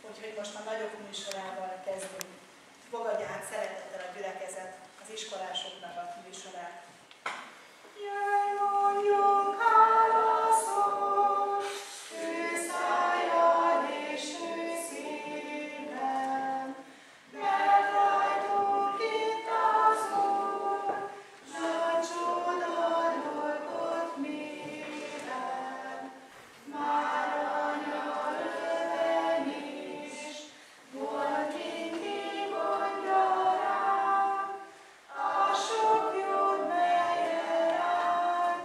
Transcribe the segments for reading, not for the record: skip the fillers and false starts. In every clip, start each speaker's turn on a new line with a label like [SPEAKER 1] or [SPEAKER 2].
[SPEAKER 1] Úgyhogy most már nagyobb műsorával kezdünk. Fogadja át szeretettel a gyülekezet az iskolásoknak a műsorát. Jaj, mondjunk hálaszol, ő szájad és ő szívben, mert rajtunk itt az Úr, nagy csoda dolgot művel. Már anya öven is, volt mindig gondja rám, a sok jót melyre rád,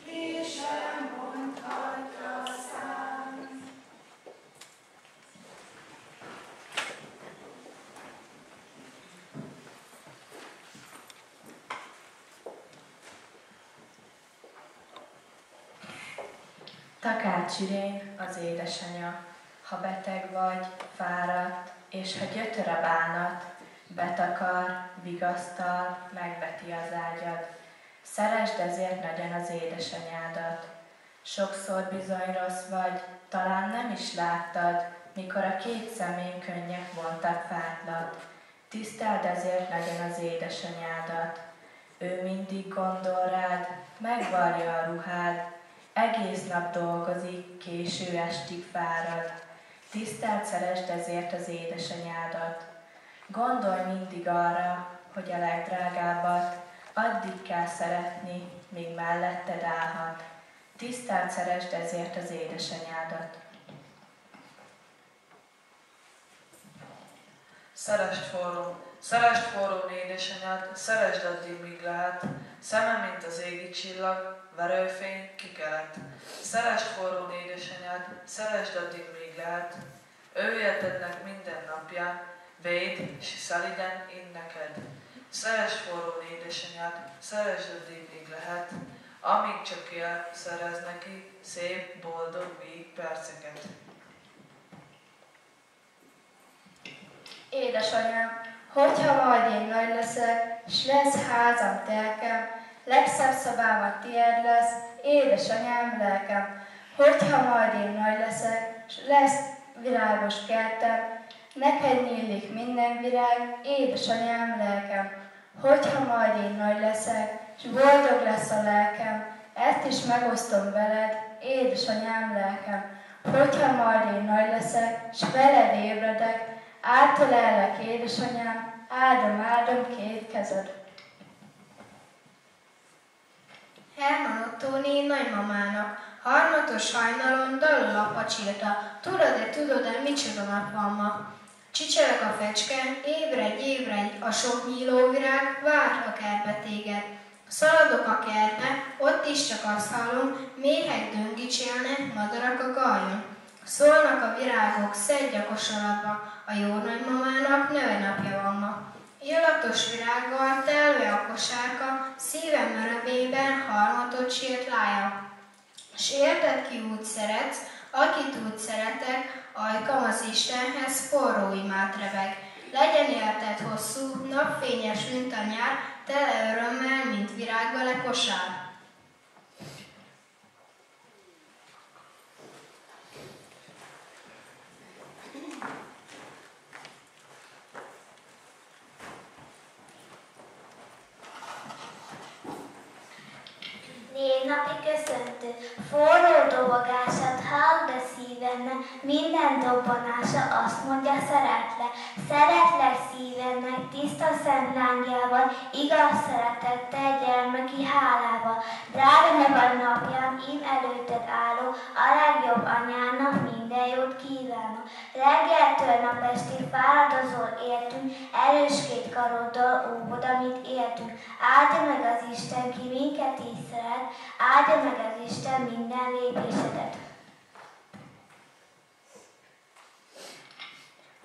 [SPEAKER 1] ki sem mondhatja szám.
[SPEAKER 2] Takács idén az édesanya, ha beteg vagy, fáradt, és ha gyötör a bánat, betakar, vigasztal, megveti az ágyad. Szeresd ezért nagyon az édesanyádat. Sokszor bizony rossz vagy, talán nem is láttad, mikor a két szemén könnyek vontak fátlat. Tiszteld ezért nagyon az édesanyádat. Ő mindig gondol rád, megvarja a ruhád, egész nap dolgozik, késő estig fárad. Tiszteld, szeresd ezért az édesanyádat. Gondolj mindig arra, hogy a legdrágábbat addig kell szeretni, míg melletted állhat. Tiszteld, szeresd ezért az édesanyádat.
[SPEAKER 3] Szeresd forró édesanyád, szeresd addig, míg lehet, szeme, mint az égi csillag, verőfény, kikelet. Szeresd forró édesanyád, szeresd addig, míg lehet, ő életednek minden napján, védd, s szeliden ind neked. Szeresd forró édesanyád, szeresd addig, míg lehet, amíg csak él, szerez neki szép, boldog, víg perceket.
[SPEAKER 4] Édesanyám, hogyha majd én nagy leszek, s lesz házam, telkem, legszebb szobám a tiéd lesz, édesanyám, lelkem. Hogyha majd én nagy leszek, s lesz virágos kertem, neked nyílik minden virág, édesanyám, lelkem. Hogyha majd én nagy leszek, s boldog lesz a lelkem, ezt is megosztom veled, édesanyám, lelkem. Hogyha majd én nagy leszek, s veled ébredek, átölellek, édesanyám, áldom két kezed.
[SPEAKER 5] Herman Ottóné nagymamának, harmatos hajnalon dalol a pacsirta, tudod-e, micsoda nap van ma? Csicsereg a fecske, ébredj, a sok nyílóvirág, vár a kertbe téged. Szaladok a kertbe, ott is csak azt hallom, méhek döngicsélnek, madarak a gajjon. Szólnak a virágok, szedj a kosaratba, a jó nagymamának növenapja van ma. Illatos virággal telve a kosárka, szívem örömében harmatot sírt lája. S érted, ki úgy szeretsz, akit úgy szeretek, ajkam az Istenhez forró imát rebeg. Legyen életed hosszú, napfényes, mint a nyár, tele örömmel, mint virággal a kosár.
[SPEAKER 6] Névnapi köszöntő, forró dobogását hall, de szívednek, minden dobbanása azt mondja, szeretlek szívednek, tiszta szent lángjával, igaz szeretettel, gyermeki hálával. Drága nevad napján, én előtted állok, a legjobb anyának minden jót kívánok. Reggeltől napestig fáradozol értünk, erős két karoddal óvod, amit éltünk. Áldja meg az Isten, ki minket így szeret, áldja meg az Isten minden lépésedet.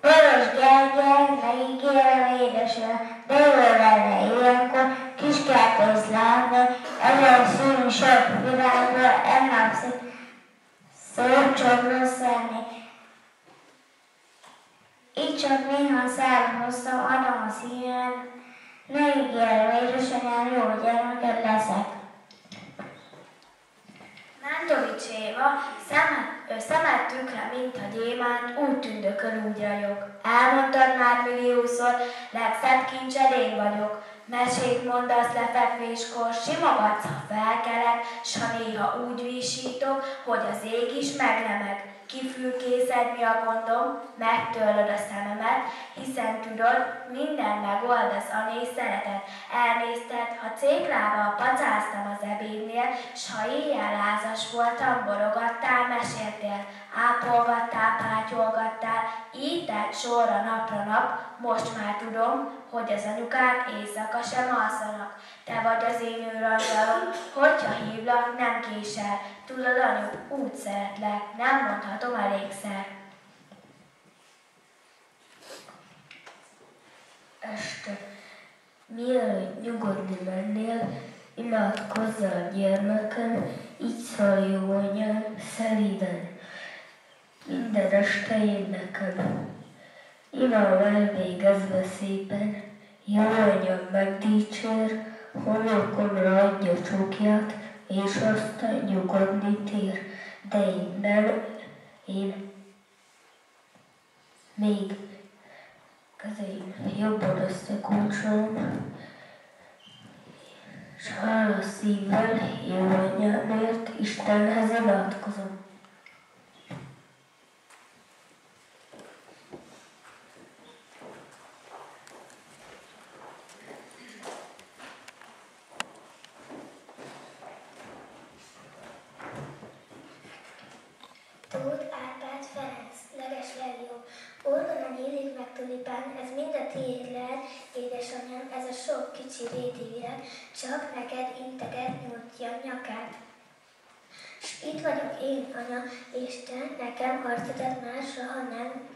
[SPEAKER 7] Boros Gergely, megígérem édesem, de jó lenne ilyenkor, kiskertész lánynak, ezer színű sok virágból, emlékszik, szép csokrot szenni. Így csak néha szállam hoztam, adom a szívem, ne ígérem édesanyám, jó gyermeked leszek.
[SPEAKER 6] Nándovics Éva,
[SPEAKER 7] ő szemed tükre, mint a gyémánt, úgy tündököl, úgy ragyog. Elmondtad már milliószor, legszebb kincsed én vagyok. Mesét mondasz lefekvéskor, simogatsz, ha felkelek, s ha néha úgy vísítok, hogy az ég is megremeg. Kifülkészed, mi a gondom, megtörlöd a szememet, hiszen tudod, minden megoldasz, ané szeretet. Elnézted, ha céklával pacáztam az ebédnél, s ha éjjel lázas voltam, borogattál, meséltél, ápolgattál, pátyolgattál, így telt sorra napra nap, most már tudom, hogy az anyukák éjszaka sem alszanak. Te vagy az én őrangyalom, hogyha hívlak, nem késel. Tudod, anyu, úgy szeretlek, nem mondhatom elégszer.
[SPEAKER 8] Este, mielőtt nyugodni mennél, imádkozzál a gyermekem, így szól jó anyám, szelíden. Minden este én nekem. Imám elvégezve szépen, jó anyám megdicsér, homlokomra adja csókját, és aztán nyugodni tér. De én nem, én még kezeim jobban összekulcsolom, s hála szívvel, jó anyámért, Istenhez imádkozom.
[SPEAKER 6] Tóth Árpád Ferenc, leges legjobb. Orgona nyílik meg tulipán, ez mind a tiéd lehet, édesanyám, ez a sok kicsi réti virág, csak neked integet nyújtja nyakát. S itt vagyok én, anya, és te nekem arcodat már soha nem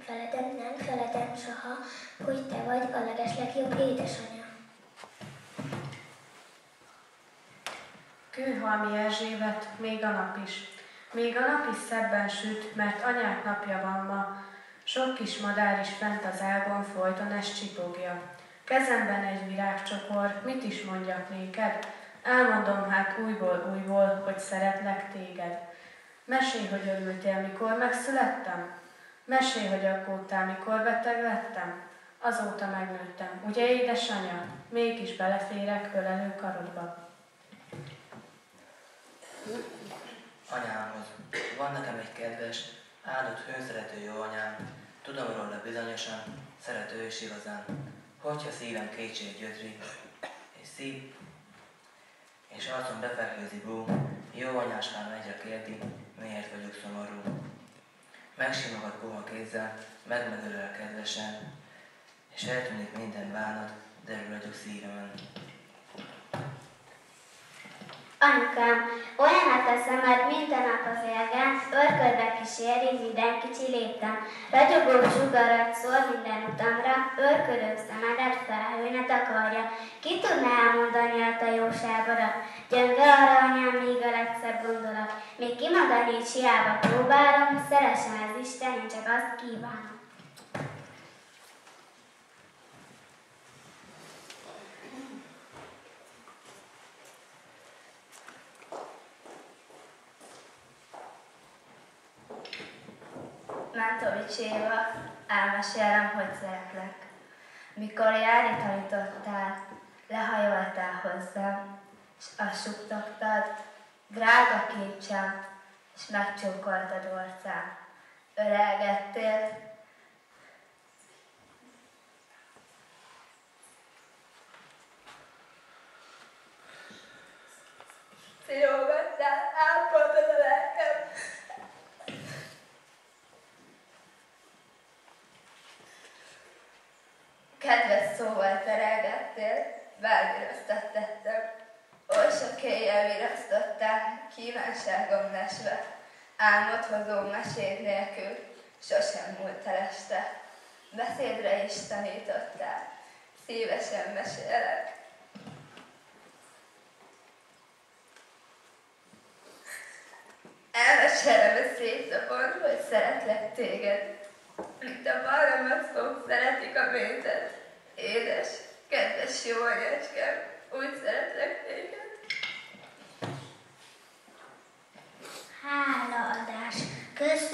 [SPEAKER 6] feledem soha, hogy te vagy a legeslegjobb édesanyja.
[SPEAKER 2] Kőhalmi Erzsébet, még a nap is. Még a nap is szebben süt, mert anyák napja van ma. Sok kis madár is fent az ágon folyton ezt csipogja. Kezemben egy virágcsokor, mit is mondjak néked? Elmondom hát újból, hogy szeretlek téged. Mesélj, hogy örültél, mikor megszülettem? Mesélj, hogy aggódtál, mikor beteg lettem? Azóta megnőttem, ugye édesanyja? Mégis beleférek ölelő karodba.
[SPEAKER 9] Anyámhoz. Van nekem egy kedves, áldott hőszerető jó anyám, tudom róla bizonyosan, szerető és igazán. Hogyha szívem kétség gyötri, és arcom befekvőzi bú, jó anyáskám egyre kérdi, miért vagyok szomorú. Megsimogat puha kézzel, megölel kedvesen, és eltűnik minden bánat, derül vagyok szívemen.
[SPEAKER 6] Anyukám, olyan a te szemed minden nap az élgen, örködve kíséri minden kicsi léptem. Ragyogó sugarat szól minden utamra, örködő szemedet felhő ne takarja. Ki tudná elmondani a te jóságodat? Gyönge arra, anyám, még a legszebb gondolat. Még kimondani is hiába próbálom, szeressem az Isten, én csak azt kívánom.
[SPEAKER 4] Mántovics Éva, elmesélem, hogy szeretlek. Mikor járni tanítottál, lehajoltál hozzám, s azt suttogtad, drága kincsem, s megcsókoltad orcám. Ölelgettél, szívogattál, ápoltad a lelkem. Kedves szóval terelgettél, belvirasztattettem. Oly sok éjjel virasztottál, kívánságom lesve. Álmot hozó meséd nélkül, sosem múlt el este. Beszédre is tanítottál, szívesen mesélek. Elmesélem a szép napon, hogy szeretlek téged. Mint a baromaszok szeretik a mézet. Édes, kedves jó anyáskám, úgy szeretlek téged.
[SPEAKER 6] Hálaadás, kösz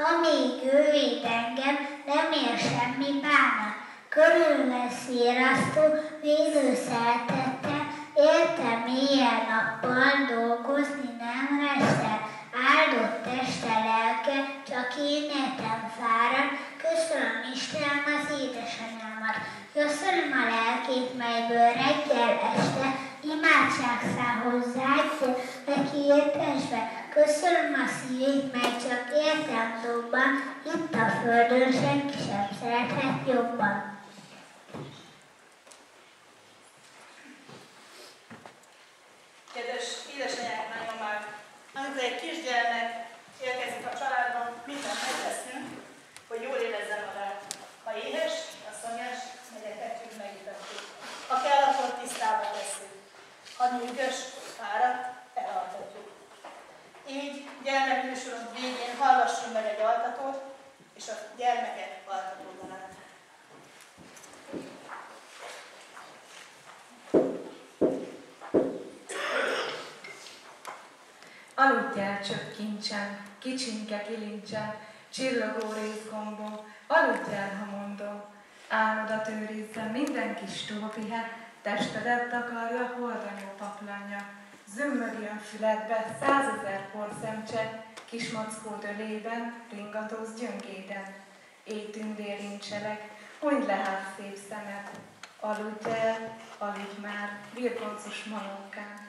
[SPEAKER 6] Amíg ő véd engem, nem ér semmi bánat. Körülvesz írasztó, védő szeretettel, értem éjjel-nappal, dolgozni nem restel. Áldott teste, lelke, csak én értem fárad. Köszönöm Istenem az édesanyámat. Köszönöm a lelkét, melyből reggel este imádságszál hozzájön, neki értesve. Köszönöm a szívét, mely csak értem dobban, itt a földön senki sem szerethet jobban.
[SPEAKER 1] Kedves édesanyák, nagymamák, amikor egy kisgyermek érkezik a családban, mindent megteszünk, hogy jól érezze magát. Ha éhes, asszonyás, megyetetjük, megítettük. Ha kell, akkor tisztába tesszük. Ha nyűgös, fáradt, elaltatjuk. Így gyermekműsorunk végén hallgassunk meg egy altatót, és a gyermekek altatódalát.
[SPEAKER 2] Aludjál csöpp kincsen, kicsinke kilincsen, csillogó részgombon, aludjál, ha mondom. Álmodat őrizzen minden kis túlpihe, testedet takarja holdanyó paplanja. Zümmögjön füledbe 100 000 porszemcse, kismackód ölében, ringatóz gyöngéden. Éj tündérincselek, hunyd le hát szép szemed, aludj el, aludj már, birkoncos manókán.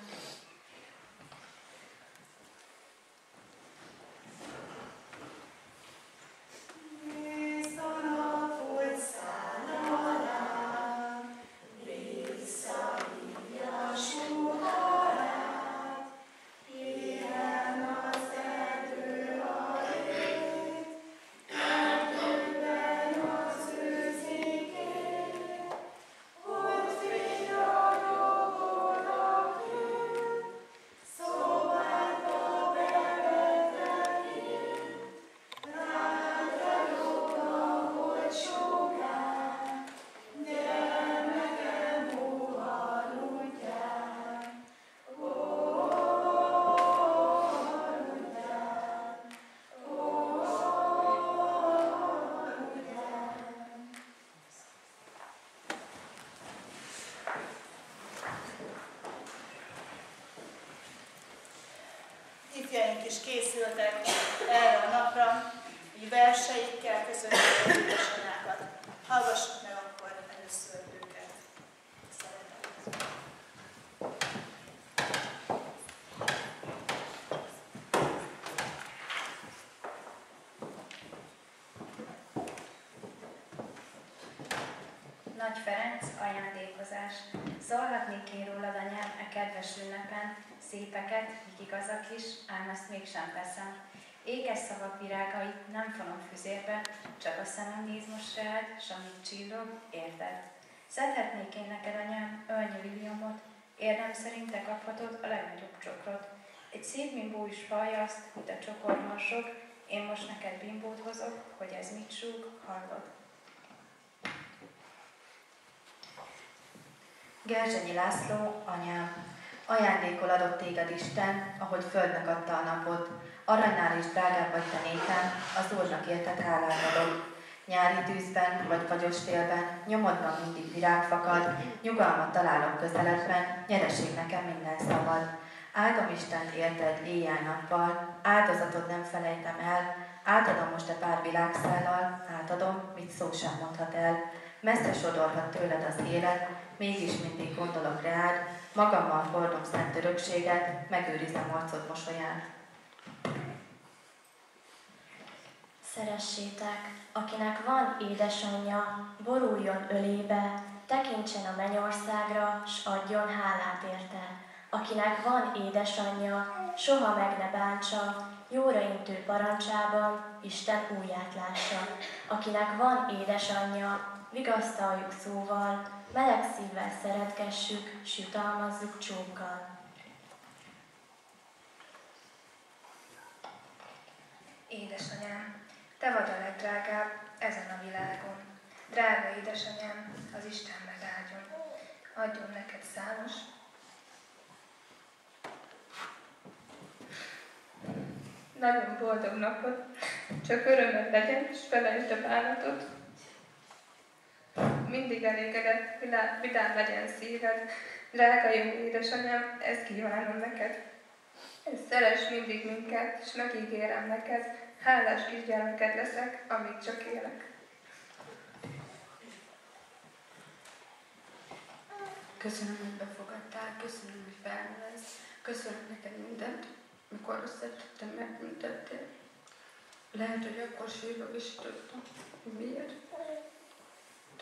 [SPEAKER 1] Ifjaink is készültek erre a napra, így verseikkel köszönjük az édesanyákat. Hallgassuk meg akkor először őket. Szeretettel.
[SPEAKER 10] Nagy Ferenc, ajándékozás. Szólhatnék én rólad, anyám, e kedves ünnepen, szépeket, míg igazak is, ám ezt mégsem teszem. Ékes szavak virágait nem fonom füzérbe, csak a szemem néz most rád, s amit csillog, érted. Szedhetnék én neked, anyám, ölnyi liliomot, érdem szerint te kaphatod a legnagyobb csokrot. Egy szép bimbó is vallja azt, mint a csokormorsok, én most neked bimbót hozok, hogy ez mit súg, hallod. Gerzsenyi László, anyám, ajándékol adott téged Isten, ahogy földnek adta a napot. Aranynál is drágább vagy te nékem, az Úrnak érted hálát adok. Nyári tűzben vagy fagyos télben, nyomodban mindig virág fakad, nyugalmat találok közeledben, nyereség nekem minden szabad. Áldom Istent érted éjjel-nappal, áldozatod nem felejtem el, átadom most a pár világszállal, átadom, mit szó sem mondhat el. Messze sodorhat tőled az élet, mégis mindig gondolok rád, magammal hordom szent örökséget, megőrizem arcod mosolyát.
[SPEAKER 7] Szeressétek, akinek van édesanyja, boruljon ölébe, tekintsen a mennyországra, s adjon hálát érte. Akinek van édesanyja, soha meg ne bántsa, jóra intő parancsában Isten újját lássa. Akinek van édesanyja, vigasztaljuk szóval, meleg szívvel szeretgessük, s jutalmazzuk csókkal.
[SPEAKER 11] Édesanyám, te vagy a legdrágább ezen a világon. Drága édesanyám, az Isten megáldjon. Adjon neked számos, nagyon boldog napot, csak örömöd legyen, és felejtsd a bánatot. Mindig elégedett, vidám legyen szíved, drága jó édesanyám, ezt kívánom neked. Szeress mindig minket, és megígérem neked, hálás kisgyermeked leszek, amíg csak élek.
[SPEAKER 12] Köszönöm, hogy befogadtál, köszönöm, hogy felnevelsz, köszönöm neked mindent, mikor összetettem, megbüntettél. Lehet, hogy akkor sírva is tudtam, hogy miért.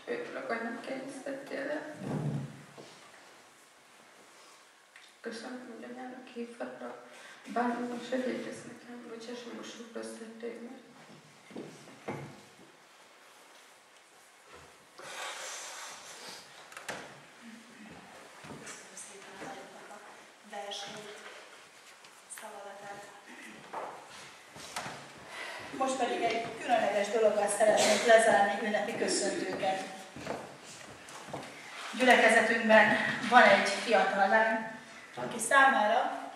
[SPEAKER 12] Főleg annak kényszerítettél le. Köszönöm, hogy anyának hívhatlak. Bánom, segítesz nekem, hogy sosem mosok össze téged.
[SPEAKER 1] Köszönöm szépen a nagyoknak a versét, szavalatát. Most pedig egy különleges dologgal szeretnék lezárni ünnepi köszöntőket. Gyülekezetünkben van egy fiatal lány, aki számára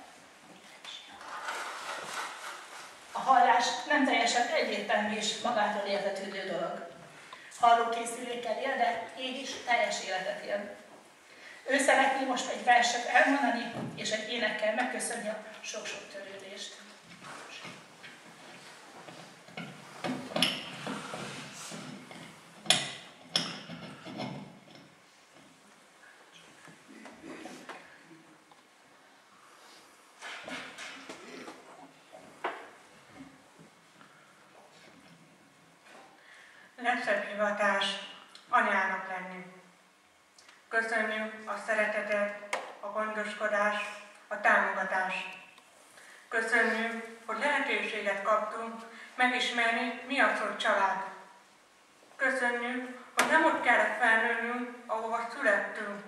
[SPEAKER 1] a hallás nem teljesen egyértelmű és magától értetődő dolog. Hallókészülékkel él, de így is teljes életet él. Ő szeretné most egy verset elmondani, és egy énekkel megköszönni a sok-sok törődést.
[SPEAKER 13] Legszebb hivatás anyának lenni. Köszönjük a szeretetet, a gondoskodást, a támogatást. Köszönjük, hogy lehetőséget kaptunk megismerni, mi az, hogy család. Köszönjük, hogy nem ott kellett felnőnünk, ahova születtünk.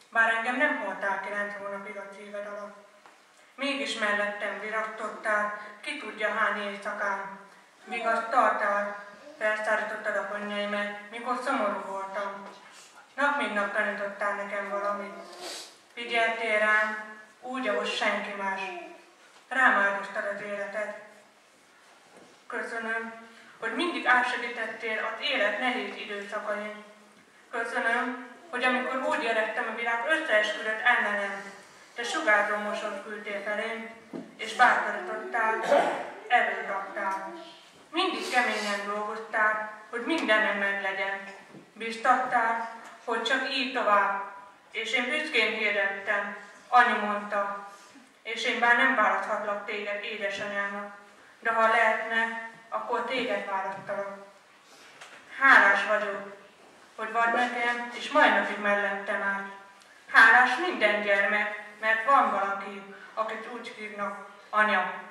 [SPEAKER 13] Bár engem nem hordtál 9 hónapig a szíved alatt. Mégis mellettem virasztottál, ki tudja hány éjszakán. Vigasztaltál, felszállítottad a könnyeimet, mikor szomorú voltam. Nap mint nap tanítottál nekem valamit. Figyeltél rám, úgy, ahogy senki más. Rám áldoztad az életed. Köszönöm, hogy mindig átsegítettél az élet nehéz időszakain. Köszönöm, hogy amikor úgy éreztem, a világ összeesküdött ellenem, te sugárzó mosolyt küldtél felém, és bátorítottál, erőt adtál. Mindig keményen dolgoztál, hogy mindenem meglegyen. Bíztattál, hogy csak így tovább. És én büszkén hirdettem, anyu mondta, és én bár nem választhatlak téged édesanyának, de ha lehetne, akkor téged választalak. Hálás vagyok, hogy vagy nekem, és mai napig mellettem áll. Hálás minden gyermek, mert van valaki, akit úgy hívnak anya.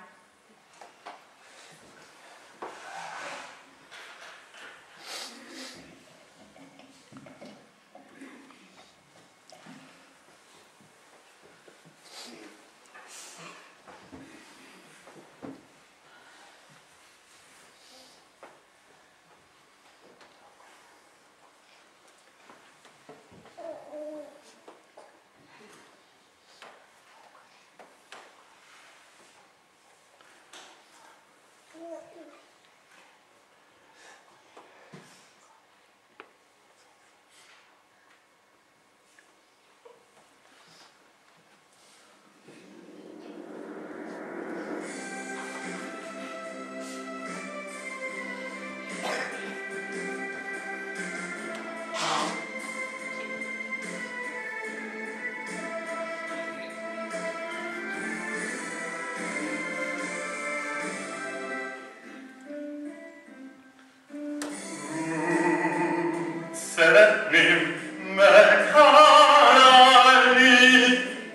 [SPEAKER 14] Szeretném meghálálni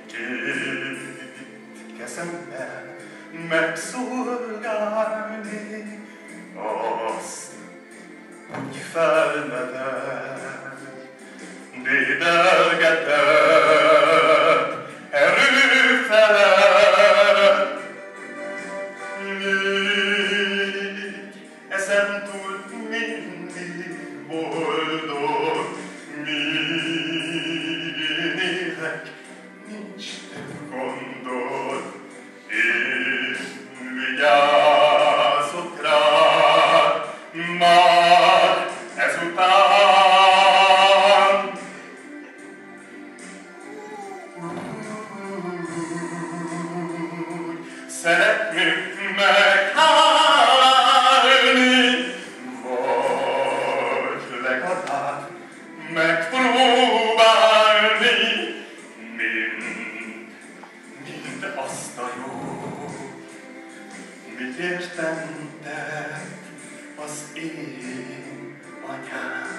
[SPEAKER 14] két kezemmel, megszolgálni azt, hogy felnevel, dédelgetett erő felett. Négy ezen túl mindig boldog, míg én élek, nincs gondod, én vigyázok Majd ezután szeretnék meghálni, vagy legalább megpróbálni mind azt a jó, mit értem tett az én anyám.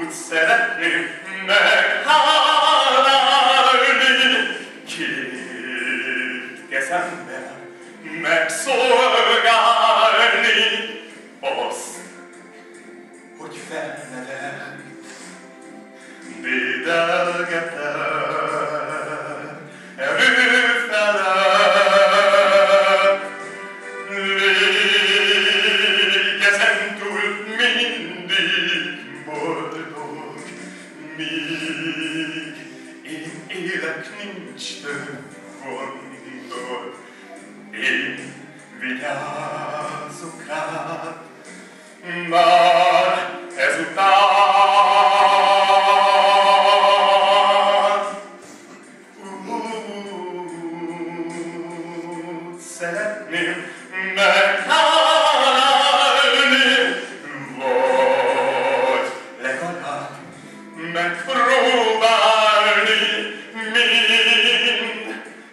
[SPEAKER 14] Úgy szeretném meghálálni, két kezemmel megszolgálni azt, hogy felnevelt, dédelgetem erőfelett. Légy ezentúl mindig boldog, míg én élek, nincs több gondod. Én vigyázok rád, már ezután. Szeretném meghálálni, vagy legalább megpróbálni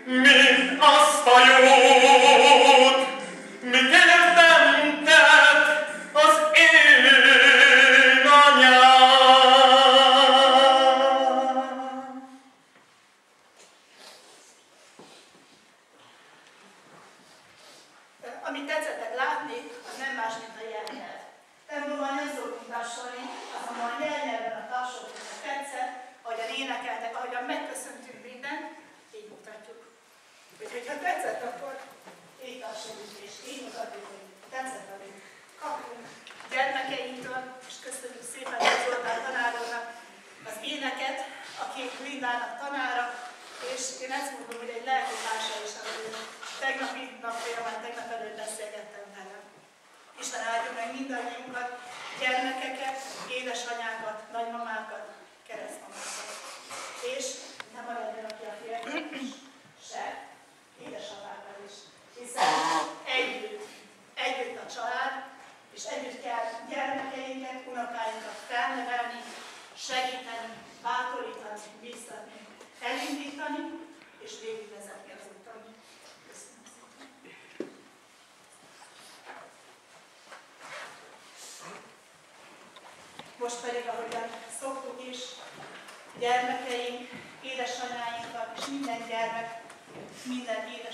[SPEAKER 14] mind azt a jót, mit értem tett az én anyám.
[SPEAKER 1] Amit tetszettek látni, az nem más, mint a jelnyelv. Templomban nem szoktunk társolni, azonban a jelnyelven a társolóknak tetszett, ahogyan énekeltek, ahogyan megköszöntünk mindent, így mutatjuk. Úgyhogy ha tetszett, akkor így társolunk és így mutatjuk, hogy tetszett, amit kapunk gyermekeinktől, és köszönjük szépen a Zoltán tanárnak az éneket, aki Lindának tanára, és én ezt mondom, hogy egy lelki társa is, ahogy tegnapi nap folyamán, tegnap előtt beszélgettem vele. Isten áldja meg mindannyiunkat, gyermekeket, édesanyákat, nagymamákat, keresztmamákat. És nem maradjanak ki a férfiak is, se édesapákkal is. Hiszen együtt a család, és együtt kell gyermekeinket, unokáinkat felnevelni, segíteni, bátorítani, bíztatni, elindítani és végigvezetni az úton. Köszönöm szépen. Most pedig, ahogyan szoktuk is, gyermekeink, édesanyáinkat és minden gyermek, minden édes